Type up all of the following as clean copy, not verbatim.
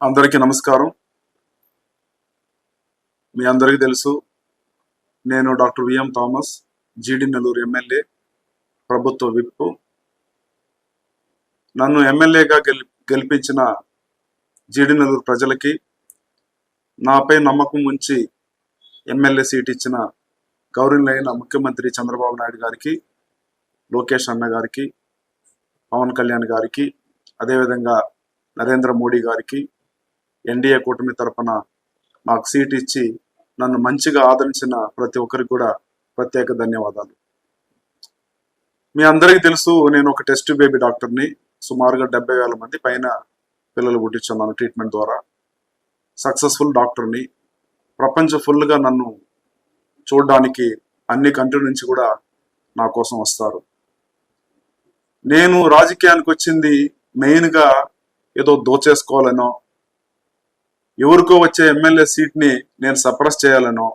అందరికీ నమస్కారం. మీ అందరికీ తెలుసు, నేను డాక్టర్ విఎం థామస్, జీడి నెల్లూరు ఎమ్మెల్యే, ప్రభుత్వ విప్. నన్ను ఎమ్మెల్యేగా గెలిపించిన జీడి నెల్లూరు ప్రజలకి, నాపై నమ్మకం ఉంచి ఎమ్మెల్యే సీట్ ఇచ్చిన గౌరవనీయులైన ముఖ్యమంత్రి చంద్రబాబు నాయుడు గారికి, లోకేష్ అన్న గారికి, పవన్ కళ్యాణ్ గారికి, అదేవిధంగా నరేంద్ర మోడీ గారికి, ఎన్డీఏ కూటమి తరపున నాకు సీట్ ఇచ్చి నన్ను మంచిగా ఆదరించిన ప్రతి ఒక్కరికి కూడా ప్రత్యేక ధన్యవాదాలు. మీ అందరికీ తెలుసు, నేను ఒక టెస్ట్ బేబీ డాక్టర్ని. సుమారుగా 70,000 మంది పైన పిల్లలు పుట్టించున్నాను ట్రీట్మెంట్ ద్వారా. సక్సెస్ఫుల్ డాక్టర్ని. ప్రపంచ ఫుల్గా నన్ను చూడడానికి అన్ని కంట్రీ నుంచి కూడా నా కోసం వస్తారు. నేను రాజకీయానికి వచ్చింది మెయిన్గా ఏదో దోచేసుకోవాలనో, ఎవరికో వచ్చే ఎమ్మెల్యే సీట్ని నేను సప్రెస్ చేయాలనో,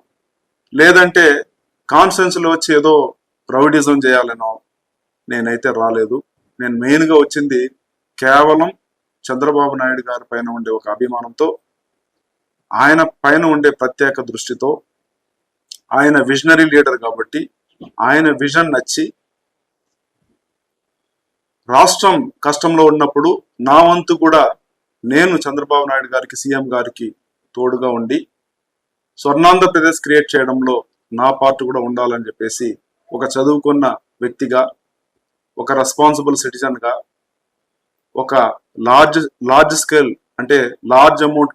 లేదంటే కాన్ఫరెన్స్లో వచ్చి ఏదో ప్రౌడిజం చేయాలనో నేనైతే రాలేదు. నేను మెయిన్గా వచ్చింది కేవలం చంద్రబాబు నాయుడు గారి పైన ఉండే ఒక అభిమానంతో, ఆయన పైన ఉండే ప్రత్యేక దృష్టితో, ఆయన విజనరీ లీడర్ కాబట్టి ఆయన విజన్ నచ్చి, రాష్ట్రం కష్టంలో ఉన్నప్పుడు నా వంతు కూడా నేను చంద్రబాబు నాయుడు గారికి, సీఎం గారికి తోడుగా ఉండి స్వర్ణాంధ్రప్రదేశ్ క్రియేట్ చేయడంలో నా పార్ట్ కూడా ఉండాలని చెప్పేసి, ఒక చదువుకున్న వ్యక్తిగా, ఒక రెస్పాన్సిబుల్ సిటిజన్గా, ఒక లార్జ్ స్కేల్ అంటే లార్జ్ అమౌంట్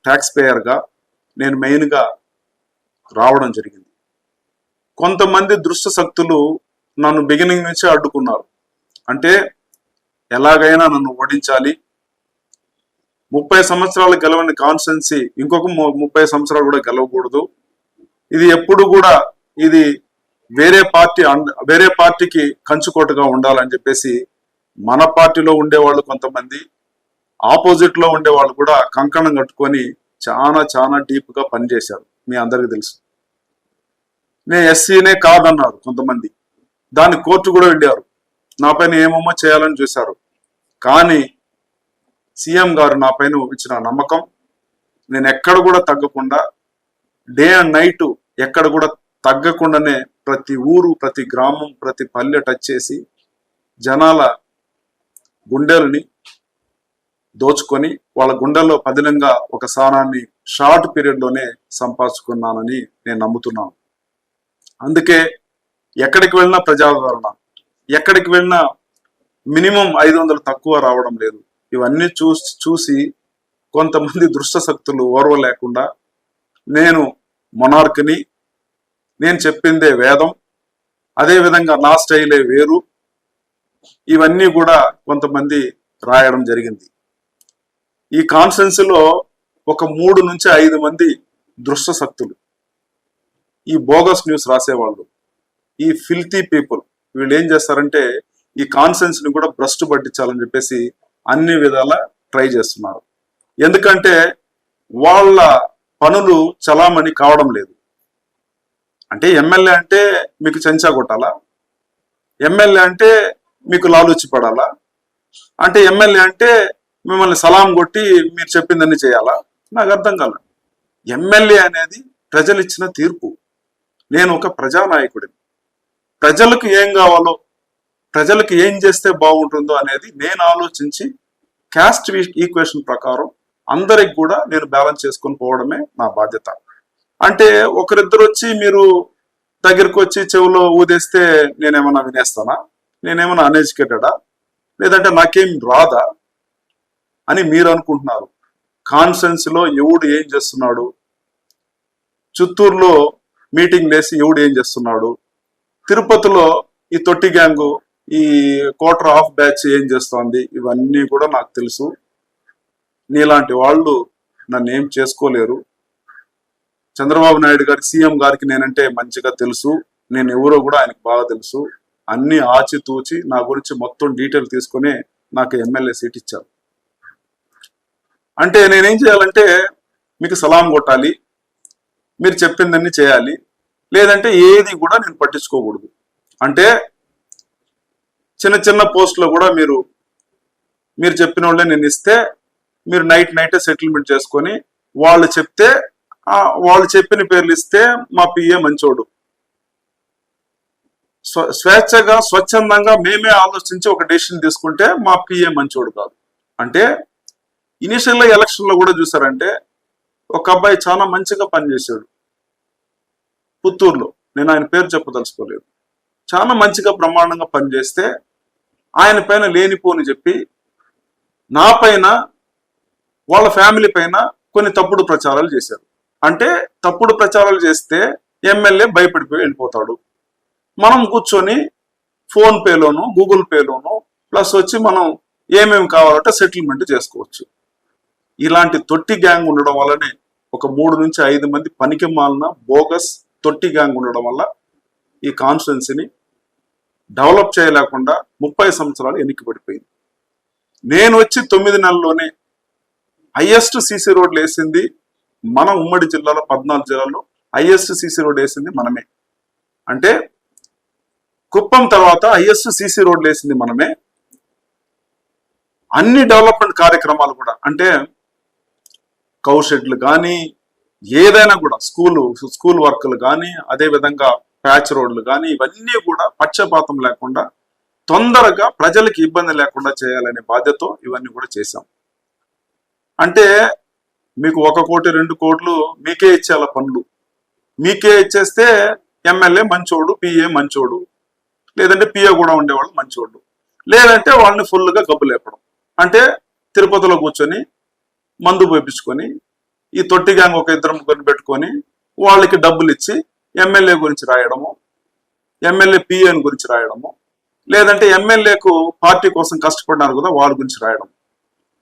ట్యాక్స్ పేయర్గా నేను మెయిన్గా రావడం జరిగింది. కొంతమంది దుష్ట శక్తులు నన్ను బిగినింగ్ నుంచే అడ్డుకున్నారు. అంటే ఎలాగైనా నన్ను ఓడించాలి, 30 సంవత్సరాలు గెలవని కాన్స్టిట్యున్సీ ఇంకొక 30 సంవత్సరాలు కూడా గెలవకూడదు, ఇది ఎప్పుడు కూడా ఇది వేరే పార్టీకి కంచుకోటగా ఉండాలని చెప్పేసి మన పార్టీలో ఉండేవాళ్ళు కొంతమంది, ఆపోజిట్ లో ఉండేవాళ్ళు కూడా కంకణం కట్టుకొని చాలా డీప్ గా పనిచేశారు. మీ అందరికీ తెలుసు. నేను ఎస్సీనే కాదన్నారు కొంతమంది, దాన్ని కోర్టు కూడా వెళ్ళారు, నా పైన ఏమేమో చేయాలని చూశారు. కానీ సీఎం గారు నా పైన ఇచ్చిన నమ్మకం, నేను ఎక్కడ కూడా తగ్గకుండా, డే అండ్ నైట్ ఎక్కడ కూడా తగ్గకుండానే ప్రతి ఊరు, ప్రతి గ్రామం, ప్రతి పల్లె టచ్ చేసి జనాల గుండెల్ని దోచుకొని వాళ్ళ గుండెల్లో పదిలంగా ఒక స్థానాన్ని షార్ట్ పీరియడ్లోనే సంపాదించుకున్నానని నేను నమ్ముతున్నాను. అందుకే ఎక్కడికి వెళ్ళినా ప్రజాదరణ, ఎక్కడికి వెళ్ళినా మినిమం 500 తక్కువ రావడం లేదు. ఇవన్నీ చూసి కొంతమంది దుష్ట శక్తులు ఓర్వలేకుండా, నేను మొనార్క్ని, నేను చెప్పిందే వేదం, అదేవిధంగా నా స్టైలే వేరు, ఇవన్నీ కూడా కొంతమంది రాయడం జరిగింది. ఈ కాన్ఫరెన్స్లో ఒక 3 నుంచి 5 మంది దుష్ట శక్తులు, ఈ బోగస్ న్యూస్ రాసేవాళ్ళు, ఈ ఫిల్తీ పీపుల్, వీళ్ళు ఏం చేస్తారంటే ఈ కాన్ఫరెన్స్ ని కూడా భ్రష్టు పట్టించాలని చెప్పేసి అన్ని విధాల ట్రై చేస్తున్నారు. ఎందుకంటే వాళ్ళ పనులు చలామణి కావడం లేదు. అంటే ఎమ్మెల్యే అంటే మీకు చెంచా కొట్టాలా, ఎమ్మెల్యే అంటే మీకు లాలూచి పడాలా, అంటే ఎమ్మెల్యే అంటే మిమ్మల్ని సలాం కొట్టి మీరు చెప్పిందని చేయాలా? నాకు అర్థం కాల. ఎమ్మెల్యే అనేది ప్రజలు ఇచ్చిన తీర్పు. నేను ఒక ప్రజానాయకుడిని. ప్రజలకు ఏం కావాలో, ప్రజలకు ఏం చేస్తే బాగుంటుందో అనేది నేను ఆలోచించి క్యాస్ట్ ఈక్వేషన్ ప్రకారం అందరికి కూడా నేను బ్యాలెన్స్ చేసుకొని పోవడమే నా బాధ్యత. అంటే ఒకరిద్దరు వచ్చి మీరు దగ్గరకు వచ్చి చెవులో ఊదేస్తే నేనేమన్నా వినేస్తానా? నేనేమన్నా అన్ఎడ్యుకేటెడా? లేదంటే నాకేం రాదా అని మీరు అనుకుంటున్నారు. కాన్ఫరెన్స్ లో ఎవడు ఏం చేస్తున్నాడు, చిత్తూరులో మీటింగ్ వేసి ఎవడు ఏం చేస్తున్నాడు, తిరుపతిలో ఈ తొట్టి గ్యాంగు, ఈ క్వార్టర్ హాఫ్ బ్యాచ్ ఏం చేస్తోంది, ఇవన్నీ కూడా నాకు తెలుసు. నీలాంటి వాళ్ళు నన్ను ఏం చేసుకోలేరు. చంద్రబాబు నాయుడు గారికి, సీఎం గారికి నేనంటే మంచిగా తెలుసు, నేను ఎవరో కూడా ఆయనకు బాగా తెలుసు. అన్ని ఆచితూచి నా గురించి మొత్తం డీటెయిల్ తీసుకొని నాకు ఎమ్మెల్యే సీట్ ఇచ్చారు. అంటే నేనేం చేయాలంటే మీకు సలాం కొట్టాలి, మీరు చెప్పిందన్నీ చేయాలి, లేదంటే ఏది కూడా నేను పట్టించుకోకూడదు. అంటే చిన్న పోస్టులో కూడా మీరు చెప్పిన వాళ్ళే నేను ఇస్తే మీరు నైటే సెటిల్మెంట్ చేసుకొని వాళ్ళు చెప్తే వాళ్ళు చెప్పిన పేర్లు ఇస్తే మా పిఏ మంచోడు, స్వేచ్ఛగా స్వచ్ఛందంగా మేమే ఆలోచించి ఒక డెసిషన్ తీసుకుంటే మా పిఏ మంచోడు కాదు. అంటే ఇనిషియల్ ఎలక్షన్ లో కూడా చూసారంటే ఒక అబ్బాయి చాలా మంచిగా పనిచేశాడు పుత్తూరులో, నేను ఆయన పేరు చెప్పదలుచుకోలేదు, చాలా మంచిగా బ్రహ్మాండంగా పనిచేస్తే ఆయన పైన లేనిపోని చెప్పి నా పైన వాళ్ళ ఫ్యామిలీ పైన కొన్ని తప్పుడు ప్రచారాలు చేశారు. అంటే తప్పుడు ప్రచారాలు చేస్తే ఎమ్మెల్యే భయపడిపోయి వెళ్ళిపోతాడు. మనం కూర్చొని ఫోన్ పేలోను గూగుల్ పేలోను ప్లస్ వచ్చి మనం ఏమేమి కావాలంటే సెటిల్మెంట్ చేసుకోవచ్చు. ఇలాంటి తొట్టి గ్యాంగ్ ఉండడం వల్లనే ఒక 3 నుంచి 5 మంది పనికి మాలిన బోగస్ తొట్టి గ్యాంగ్ ఉండడం వల్ల ఈ కాన్స్టిట్యున్సీని డెవలప్ చేయలేకుండా 30 సంవత్సరాలు ఎన్నిక పడిపోయింది. నేను వచ్చి 9 నెలల్లోనే హైయెస్ట్ సీసీ రోడ్లు వేసింది మన ఉమ్మడి జిల్లాలో 14 జిల్లాల్లో హైయెస్ట్ సీసీ రోడ్ వేసింది మనమే. అంటే కుప్పం తర్వాత హైయెస్ట్ సీసీ రోడ్లు వేసింది మనమే. అన్ని డెవలప్మెంట్ కార్యక్రమాలు కూడా అంటే కౌషెడ్లు కానీ ఏదైనా కూడా స్కూల్ వర్క్లు కానీ అదేవిధంగా ప్యాచ్ రోడ్లు కానీ ఇవన్నీ కూడా పక్షపాతం లేకుండా తొందరగా ప్రజలకి ఇబ్బంది లేకుండా చేయాలనే బాధ్యత ఇవన్నీ కూడా చేశాం. అంటే మీకు 1 కోటి 2 కోట్లు మీకే ఇచ్చేయాల పనులు, మీకే ఇచ్చేస్తే ఎమ్మెల్యే మంచోడు, పిఏ మంచోడు, లేదంటే పిఏ కూడా ఉండేవాళ్ళు మంచోడు, లేదంటే వాళ్ళని ఫుల్గా గబ్బు లేపడం. అంటే తిరుపతిలో కూర్చొని మందు పోయించుకొని ఈ తొట్టి గ్యాంగ్ ఒక 2 ముగ్గురిని పెట్టుకొని వాళ్ళకి డబ్బులు ఇచ్చి ఎమ్మెల్యే గురించి రాయడము, ఎమ్మెల్యే పిఏని గురించి రాయడము, లేదంటే ఎమ్మెల్యేకు పార్టీ కోసం కష్టపడినారు కదా వాళ్ళ గురించి రాయడం.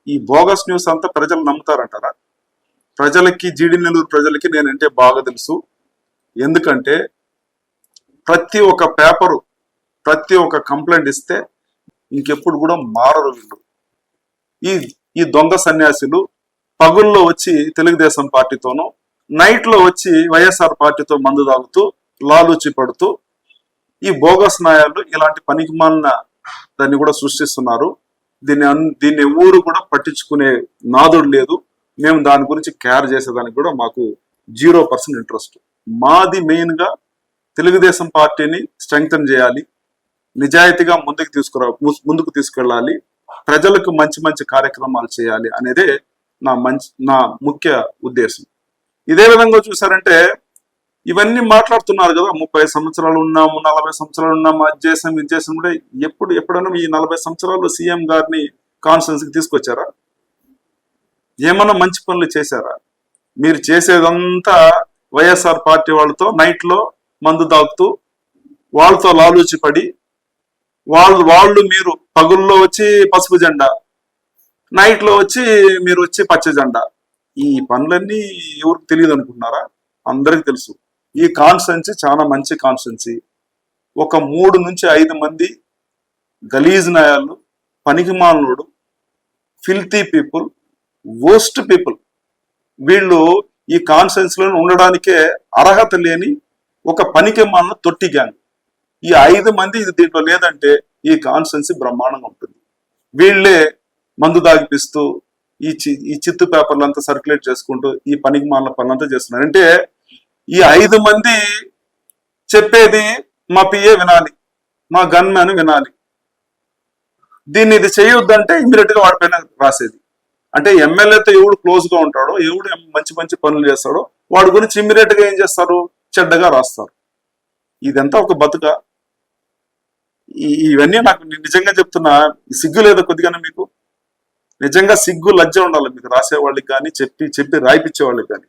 ఈ బోగస్ న్యూస్ అంతా ప్రజలు నమ్ముతారంటారా? ప్రజలకి, జీడి నెల్లూరు ప్రజలకి నేనంటే బాగా తెలుసు. ఎందుకంటే ప్రతి ఒక్క పేపరు, ప్రతి ఒక్క కంప్లైంట్ ఇస్తే ఇంకెప్పుడు కూడా మారరు వీళ్ళు. ఈ దొంగ సన్యాసులు పగుల్లో వచ్చి తెలుగుదేశం పార్టీతోనూ, నైట్ లో వచ్చి వైఎస్ఆర్ పార్టీతో మందు తాగుతూ లాలూచి పడుతూ ఈ బోగస్ నాయాలు ఇలాంటి పనికిమాలిన దాన్ని కూడా సృష్టిస్తున్నారు. దీన్ని ఊరు కూడా పట్టించుకునే నాదుడు లేదు. మేము దాని గురించి కేర్ చేసేదానికి కూడా మాకు 0% ఇంట్రెస్ట్. మాది మెయిన్ గా తెలుగుదేశం పార్టీని స్ట్రెంగ్తన్ చేయాలి, నిజాయితీగా ముందుకు తీసుకెళ్ళాలి, ప్రజలకు మంచి మంచి కార్యక్రమాలు చేయాలి అనేదే నా ముఖ్య ఉద్దేశం. ఇదే విధంగా చూసారంటే ఇవన్నీ మాట్లాడుతున్నారు కదా, 30 సంవత్సరాలు ఉన్నాము, 40 సంవత్సరాలు ఉన్నాము, అది చేసాం ఇది చేసాం కూడా. ఎప్పుడైనా ఈ 40 సంవత్సరాలు సీఎం గారిని కాన్ఫరెన్స్కి తీసుకొచ్చారా? ఏమన్నా మంచి పనులు చేశారా? మీరు చేసేదంతా వైఎస్ఆర్ పార్టీ వాళ్ళతో నైట్ లో మందు తాగుతూ వాళ్ళతో లాలూచి పడి వాళ్ళు మీరు పగుల్లో వచ్చి పసుపు జెండా, నైట్ లో వచ్చి మీరు వచ్చి పచ్చ జెండా. ఈ పనులన్నీ ఎవరికి తెలియదు అనుకుంటున్నారా? అందరికి తెలుసు. ఈ కాన్స్టిట్యున్సీ చాలా మంచి కాన్స్టిట్యున్సీ. ఒక 3 నుంచి 5 మంది గలీజ్ నాయాలు, పనికిమాలినోడు, ఫిల్తీ పీపుల్, వర్స్ట్ పీపుల్, వీళ్ళు ఈ కాన్స్టిట్యున్సీలో ఉండడానికే అర్హత లేని ఒక పనికిమాలిన తొట్టి గ్యాంగ్. ఈ 5 మంది దీంట్లో లేదంటే ఈ కాన్స్టిట్యున్సీ బ్రహ్మాండంగా ఉంటుంది. వీళ్ళే మందు దాగిపిస్తూ ఈ చిత్తు పేపర్లంతా సర్క్యులేట్ చేసుకుంటూ ఈ పనికిమాలిన పనులంతా చేస్తున్నారు. అంటే ఈ 5 మంది చెప్పేది మా పిఏ వినాలి, మా గన్ మ్యాన్ వినాలి. దీన్ని ఇది చేయొద్దంటే ఇమీడియట్ గా వాడిపైన రాసేది. అంటే ఎమ్మెల్యేతో ఎవడు క్లోజ్ గా ఉంటాడో, ఎవడు మంచి మంచి పనులు చేస్తాడో వాడి గురించి ఇమీడియట్ గా ఏం చేస్తారు? చెడ్డగా రాస్తారు. ఇదంతా ఒక బతుక. ఇవన్నీ నాకు నిజంగా చెప్తున్నా, సిగ్గు లేదా కొద్దిగానే మీకు? నిజంగా సిగ్గు లజ్జ ఉండాలి మీకు, రాసేవాళ్ళకి కానీ చెప్పి రాయిపించే వాళ్ళకి కానీ.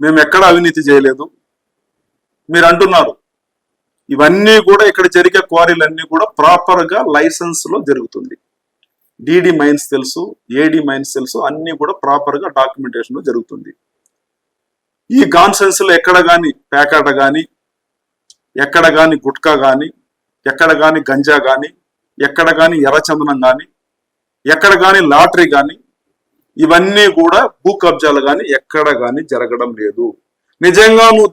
మేము ఎక్కడ అవినీతి చేయలేదు మీరు అంటున్నారు. ఇవన్నీ కూడా ఇక్కడ జరిగే క్వారీలన్నీ కూడా ప్రాపర్ గా లైసెన్స్ లో జరుగుతుంది. డిడి మైన్స్ తెలుసు, ఏడి మైన్స్ తెలుసు, అన్ని కూడా ప్రాపర్ గా డాక్యుమెంటేషన్ లో జరుగుతుంది. ఈ కాన్ఫరెన్స్ లో ఎక్కడ గాని పేకాట గాని, ఎక్కడ గాని గుట్కా గాని, ఎక్కడ గాని గంజా గాని, ఎక్కడ గాని ఎర్రచందనం గాని, ఎక్కడ గాని లాటరీ గాని, ఇవన్నీ కూడా భూ కబ్జాలు గాని ఎక్కడ గాని జరగడం లేదు. నిజంగా నువ్వు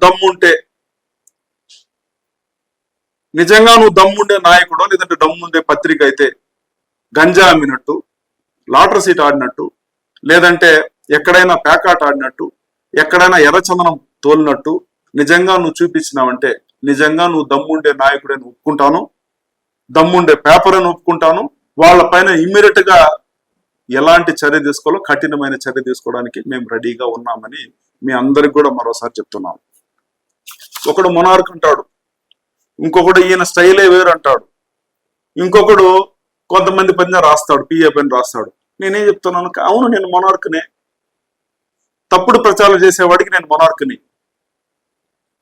దమ్ముండే నాయకుడో లేదంటే దమ్ముండే పత్రిక అయితే గంజా అమ్మినట్టు, లాటరీ సీట్ ఆడినట్టు, లేదంటే ఎక్కడైనా ప్యాకాట్ ఆడినట్టు, ఎక్కడైనా ఎర్రచందనం తోలినట్టు నిజంగా నువ్వు చూపించినావంటే నిజంగా నువ్వు దమ్ముండే నాయకుడని ఒప్పుకుంటాను, దమ్ముండే పేపర్ అని ఒప్పుకుంటాను. వాళ్ళపైన ఇమ్మీడియట్ గా ఎలాంటి చర్య తీసుకోవాలో కఠినమైన చర్య తీసుకోవడానికి మేము రెడీగా ఉన్నామని మీ అందరికి కూడా మరోసారి చెప్తున్నాం. ఒకడు మొనార్క్ అంటాడు, ఇంకొకడు ఈయన స్టైలే వేరు అంటాడు, ఇంకొకడు కొంతమంది పైన రాస్తాడు, పిఏ పైన రాస్తాడు. నేనేం చెప్తున్నాను, అవును నేను మొనార్క్నే. తప్పుడు ప్రచారం చేసేవాడికి నేను మొనార్క్ని,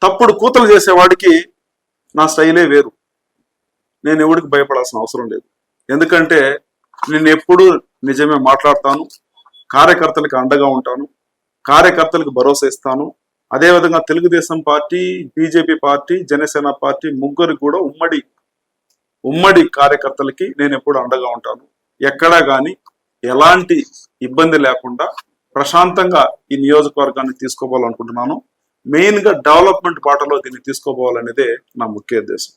తప్పుడు కూతలు చేసేవాడికి నా స్టైలే వేరు. నేను ఎవడికి భయపడాల్సిన అవసరం లేదు. ఎందుకంటే నేను ఎప్పుడు నిజమే మాట్లాడతాను, కార్యకర్తలకు అండగా ఉంటాను, కార్యకర్తలకు భరోసా ఇస్తాను. అదేవిధంగా Telugu Desam party, BJP party, Janasena party ముగ్గురికి కూడా ఉమ్మడి కార్యకర్తలకి నేను ఎప్పుడు అండగా ఉంటాను. ఎక్కడా కానీ ఎలాంటి ఇబ్బంది లేకుండా ప్రశాంతంగా ఈ నియోజకవర్గాన్ని తీసుకోవాలనుకుంటున్నాను. మెయిన్ గా డెవలప్మెంట్ బాటలో దీన్ని తీసుకోపోవాలనేదే నా ముఖ్య ఉద్దేశం.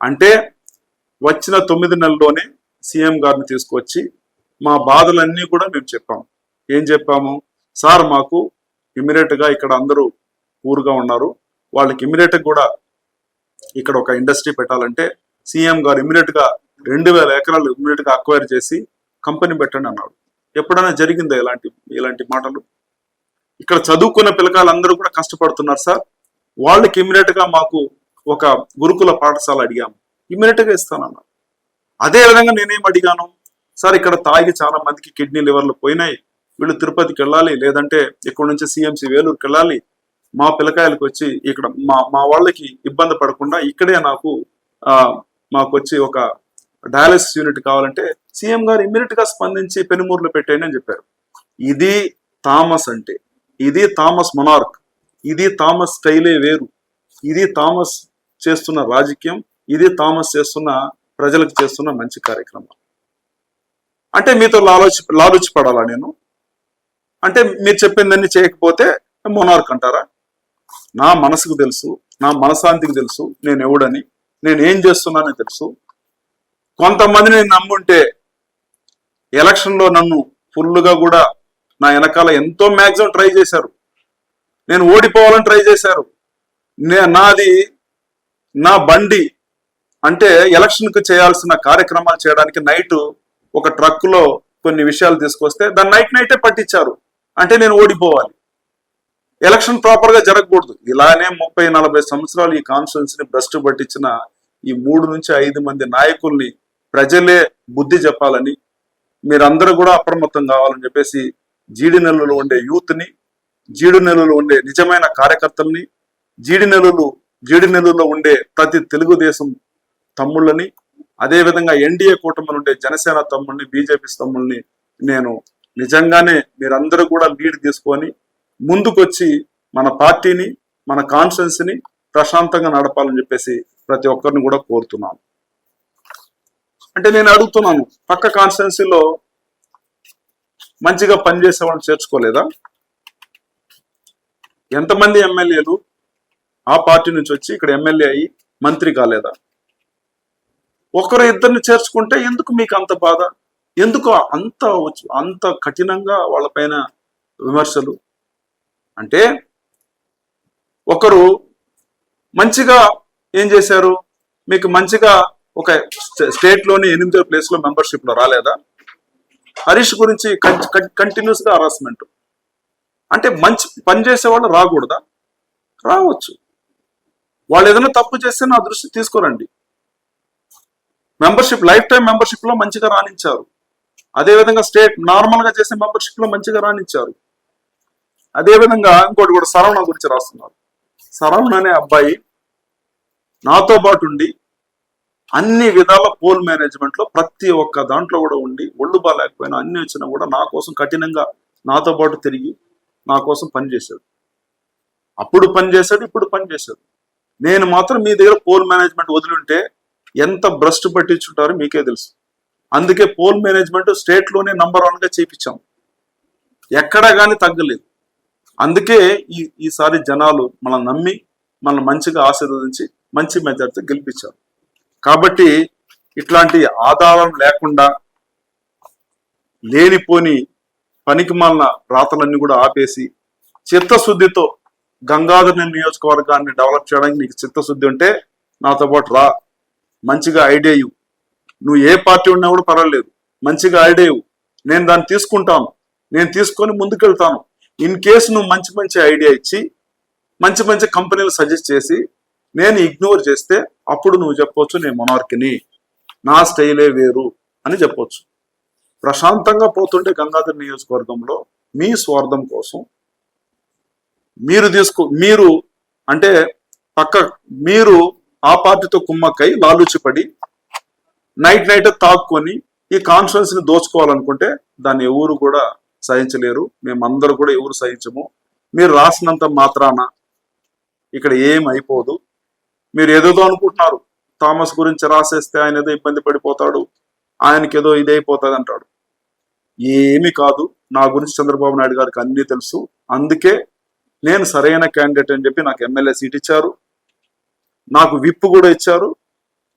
అంటే వచ్చిన 9 నెలల్లోనే సీఎం గారిని తీసుకొచ్చి మా బాధలన్నీ కూడా మేము చెప్పాము. ఏం చెప్పాము, సార్ మాకు ఇమ్మీడియట్ గా ఇక్కడ అందరూ ఊరుగా ఉన్నారు, వాళ్ళకి ఇమ్మీడియట్ కూడా ఇక్కడ ఒక ఇండస్ట్రీ పెట్టాలంటే సీఎం గారు ఇమ్మీడియట్ గా 2000 ఎకరాలు ఇమ్మీడియట్ గా అక్వైర్ చేసి కంపెనీ పెట్టండి అన్నాడు. ఎప్పుడైనా జరిగిందా ఇలాంటి మాటలు? ఇక్కడ చదువుకున్న పిల్లకాయలందరూ కూడా కష్టపడుతున్నారు సార్, వాళ్ళకి ఇమ్మీడియట్ గా మాకు ఒక గురుకుల పాఠశాల అడిగాము, ఇమ్మీడియట్ గా ఇస్తానన్నారు. అదే విధంగా నేనేం అడిగాను, సార్ ఇక్కడ తాగి చాలా మందికి కిడ్నీ లివర్లు పోయినాయి, వీళ్ళు తిరుపతికి వెళ్ళాలి, లేదంటే ఇక్కడ నుంచి సిఎంసి వేలూరుకి వెళ్ళాలి, మా పిల్లకాయలకు వచ్చి ఇక్కడ మా వాళ్ళకి ఇబ్బంది పడకుండా ఇక్కడే మాకు వచ్చి ఒక డయాలసిస్ యూనిట్ కావాలంటే సీఎం గారు ఇమ్మీడియట్ గా స్పందించి పెనుమూరులో పెట్టేయండి అని చెప్పారు. ఇది థామస్ అంటే, ఇది థామస్ మొనార్క్, ఇది థామస్ స్టైలే వేరు, ఇది థామస్ చేస్తున్న రాజకీయం, ఇది థామస్ చేస్తున్న ప్రజలకు చేస్తున్న మంచి కార్యక్రమం. అంటే మీతో లాలుచి పడాలా నేను? అంటే మీరు చెప్పిందన్నీ చేయకపోతే మొనార్క్ అంటారా? నా మనసుకు తెలుసు, నా మనశాంతికి తెలుసు నేను ఎవడని, నేను ఏం చేస్తున్నానని తెలుసు. కొంతమంది నేను నమ్ముంటే ఎలక్షన్లో నన్ను ఫుల్గా కూడా నా వెనకాల ఎంతో మ్యాక్సిమం ట్రై చేశారు, నేను ఓడిపోవాలని ట్రై చేశారు. నా బండి అంటే ఎలక్షన్కి చేయాల్సిన కార్యక్రమాలు చేయడానికి నైట్ ఒక ట్రక్కులో కొన్ని విషయాలు తీసుకొస్తే దాన్ని నైటే పట్టించారు. అంటే నేను ఓడిపోవాలి, ఎలక్షన్ ప్రాపర్ గా జరగకూడదు. ఇలానే 30-40 సంవత్సరాలు ఈ కాన్స్టిట్యున్సీని భ్రష్టు పట్టించిన ఈ 3 నుంచి 5 మంది నాయకుల్ని ప్రజలే బుద్ధి చెప్పాలని, మీరందరూ కూడా అప్రమత్తం కావాలని చెప్పేసి జీడినెల్లులో ఉండే యూత్ని, జీడినెల్లులో ఉండే నిజమైన కార్యకర్తల్ని, జీడినెల్లులో ఉండే ప్రతి తెలుగుదేశం తమ్ముళ్ళని, అదేవిధంగా ఎన్డీఏ కూటమిలో ఉండే జనసేన తమ్ముళ్ళని, బీజేపీ తమ్ముళ్ళని నేను నిజంగానే మీరందరూ కూడా లీడ్ తీసుకొని ముందుకొచ్చి మన పార్టీని, మన కాన్స్టిట్యున్సీని ప్రశాంతంగా నడపాలని చెప్పేసి ప్రతి ఒక్కరిని కూడా కోరుతున్నాను. అంటే నేను అడుగుతున్నాను, పక్క కాన్స్టిట్యున్సీలో మంచిగా పనిచేసే వాళ్ళని చేర్చుకోలేదా? ఎంతమంది ఎమ్మెల్యేలు ఆ పార్టీ నుంచి వచ్చి ఇక్కడ ఎమ్మెల్యే అయ్యి మంత్రి కాలేదా? ఒకరు ఇద్దరిని చేర్చుకుంటే ఎందుకు మీకు అంత బాధ? ఎందుకు అంత కఠినంగా వాళ్ళపైన విమర్శలు? అంటే ఒకరు మంచిగా ఏం చేశారు, మీకు మంచిగా ఒక స్టేట్ లోని 8వ ప్లేస్ లో మెంబర్షిప్ లో రాలేదా? హరీష్ గురించి కంటిన్యూస్ గా హరాస్మెంట్. అంటే మంచి పని చేసే వాళ్ళు రాకూడదా? రావచ్చు. వాళ్ళు ఏదైనా తప్పు చేస్తే నా దృష్టి తీసుకురండి. మెంబర్షిప్ లైఫ్ టైం మెంబర్షిప్ లో మంచిగా రాణించారు, అదేవిధంగా స్టేట్ నార్మల్ గా చేసే మెంబర్షిప్ లో మంచిగా రాణించారు. అదేవిధంగా ఇంకోటి కూడా సరవణ గురించి రాస్తున్నారు. సరవణ అనే అబ్బాయి నాతో పాటు ఉండి అన్ని విధాల పోల్ మేనేజ్మెంట్ లో ప్రతి ఒక్క దాంట్లో కూడా ఉండి, ఒళ్ళు బాగాలేకపోయినా అన్ని వచ్చినా కూడా నా కోసం కఠినంగా నాతో పాటు తిరిగి నా కోసం పనిచేశాడు. అప్పుడు పనిచేశాడు, ఇప్పుడు పనిచేశాడు. నేను మాత్రం మీ దగ్గర పోల్ మేనేజ్మెంట్ వదిలింటే ఎంత భ్రష్టు పట్టించుంటారో మీకే తెలుసు. అందుకే పోల్ మేనేజ్మెంట్ స్టేట్ లోనే నంబర్ 1 గా చేయించాం, ఎక్కడా కానీ తగ్గలేదు. అందుకే ఈసారి జనాలు మనల్ని నమ్మి మనల్ని మంచిగా ఆశీర్వదించి మంచి మెజార్టీతో గెలిపించారు. కాబట్టి ఇట్లాంటి ఆధారం లేకుండా లేనిపోని పనికిమాలిన రాతలన్నీ కూడా ఆపేసి చిత్తశుద్ధితో గంగాధర్ నియోజకవర్గాన్ని డెవలప్ చేయడానికి నీకు చిత్తశుద్ధి ఉంటే నాతో పాటు రా, మంచిగా ఐడియా ఇవ్వు. నువ్వు ఏ పార్టీ ఉన్నా కూడా పర్వాలేదు, మంచిగా ఐడియా ఇవ్వు, నేను దాన్ని తీసుకుంటాను, నేను తీసుకొని ముందుకెళ్తాను. ఇన్ కేసు నువ్వు మంచి మంచి ఐడియా ఇచ్చి మంచి మంచి కంపెనీలు సజెస్ట్ చేసి నేను ఇగ్నోర్ చేస్తే అప్పుడు నువ్వు చెప్పొచ్చు నేను మొనార్కిని, నా స్టైలే వేరు అని చెప్పొచ్చు. ప్రశాంతంగా పోతుంటే గంగాధర్ నియోజకవర్గంలో మీ స్వార్థం కోసం మీరు అంటే మీరు ఆ పార్టీతో కుమ్మక్కై లాలుచిపడి నైట్ తాక్కుని ఈ కాన్ఫరెన్స్ ని దోచుకోవాలనుకుంటే దాన్ని ఎవరు కూడా సహించలేరు. మేమందరూ కూడా ఎవరు సహించము. మీరు రాసినంత మాత్రాన ఇక్కడ ఏం అయిపోదు. మీరు ఏదేదో అనుకుంటున్నారు, థామస్ గురించి రాసేస్తే ఆయన ఏదో ఇబ్బంది పడిపోతాడు, ఆయనకి ఏదో ఇదైపోతుంది అంటాడు. ఏమి కాదు, నా గురించి చంద్రబాబు నాయుడు గారికి అన్నీ తెలుసు. అందుకే నేను సరైన క్యాండిడేట్ అని చెప్పి నాకు ఎమ్మెల్యే సీట్ ఇచ్చారు, నాకు విప్ కూడా ఇచ్చారు.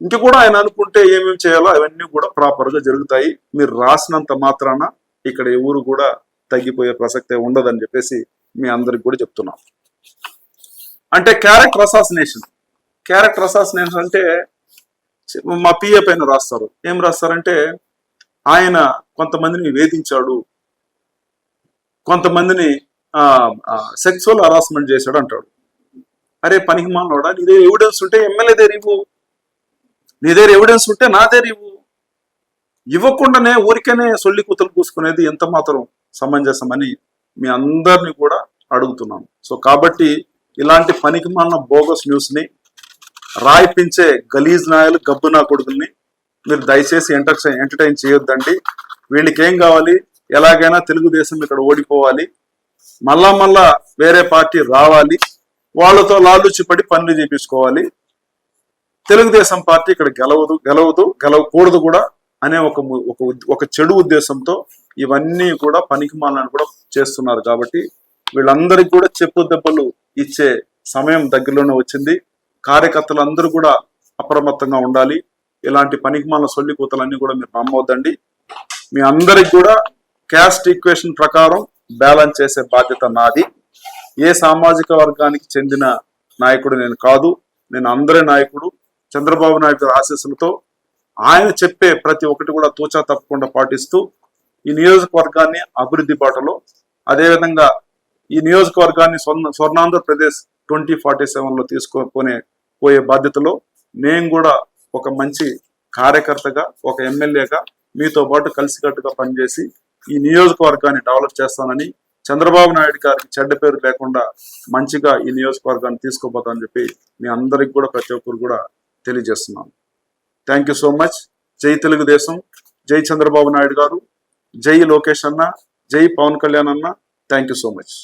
ఇంక కూడా ఆయన అనుకుంటే ఏమేమి చేయాలో అవన్నీ కూడా ప్రాపర్గా జరుగుతాయి. మీరు రాసినంత మాత్రాన ఇక్కడ ఎవరు కూడా తగ్గిపోయే ప్రసక్తే ఉండదని చెప్పేసి మీ అందరికి కూడా చెప్తున్నాం. అంటే క్యారెక్టర్ అసాసినేషన్ అంటే మా పిఏ పైన రాస్తారు. ఏం రాస్తారంటే ఆయన కొంతమందిని వేధించాడు, కొంతమందిని సెక్సువల్ హరాస్మెంట్ చేశాడు అంటాడు. అరే పనికి మానోడా, నీ దగ్గర ఎవిడెన్స్ ఉంటే ఎమ్మెల్యే దగ్గర ఇవ్వు, నీ దగ్గర ఎవిడెన్స్ ఉంటే నా దగ్గర ఇవ్వు. ఇవ్వకుండానే ఊరికేనే సొల్లి కూతలు కూసుకునేది ఎంత మాత్రం సమంజసమని మీ అందరినీ కూడా అడుగుతున్నాను. సో కాబట్టి ఇలాంటి పనికి మాలిన బోగస్ న్యూస్ ని రాయిపించే గలీజ్ నాయలు గబ్బు నా కొడుకుల్ని మీరు దయచేసి ఎంటర్టైన్ చేయొద్దండి. వీళ్ళకి ఏం కావాలి, ఎలాగైనా తెలుగుదేశం ఇక్కడ ఓడిపోవాలి, మళ్ళా వేరే పార్టీ రావాలి, వాళ్ళతో లాలుచిపడి పనులు చేపించుకోవాలి, తెలుగుదేశం పార్టీ ఇక్కడ గెలవకూడదు కూడా అనే ఒక చెడు ఉద్దేశంతో ఇవన్నీ కూడా పనికిమాలని కూడా చేస్తున్నారు. కాబట్టి వీళ్ళందరికీ కూడా చెప్పు దెబ్బలు ఇచ్చే సమయం దగ్గరలోనే వచ్చింది. కార్యకర్తలందరూ కూడా అప్రమత్తంగా ఉండాలి. ఇలాంటి పనికిమాల సొల్లి కూతలన్నీ కూడా మీరు నమ్మవద్దండి. మీ అందరికి కూడా క్యాస్ట్ ఈక్వేషన్ ప్రకారం బ్యాలెన్స్ చేసే బాధ్యత నాది. ఏ సామాజిక వర్గానికి చెందిన నాయకుడు నేను కాదు, నేను అందరి నాయకుడు. చంద్రబాబు నాయుడు గారి ఆశీస్సులతో ఆయన చెప్పే ప్రతి ఒక్కటి కూడా తూచా తప్పకుండా పాటిస్తూ ఈ నియోజకవర్గాన్ని అభివృద్ధి బాటలో, అదేవిధంగా ఈ నియోజకవర్గాన్ని స్వర్ణాంధ్రప్రదేశ్ 2047లో పోయే బాధ్యతలో నేను కూడా ఒక మంచి కార్యకర్తగా, ఒక ఎమ్మెల్యేగా మీతో పాటు కలిసికట్టుగా పనిచేసి ఈ నియోజకవర్గాన్ని డెవలప్ చేస్తానని, చంద్రబాబు నాయుడు గారికి చెడ్డ పేరు లేకుండా మంచిగా ఈ నియోజకవర్గాన్ని తీసుకోబోతానని చెప్పి మీ అందరికి కూడా ప్రతి ఒక్కరు కూడా తెలియజేస్తున్నాను. Thank you so much. జై తెలుగుదేశం, జై చంద్రబాబు నాయుడు గారు, జై లోకేష్ అన్న, జై పవన్ కళ్యాణ్ అన్న. Thank you so much.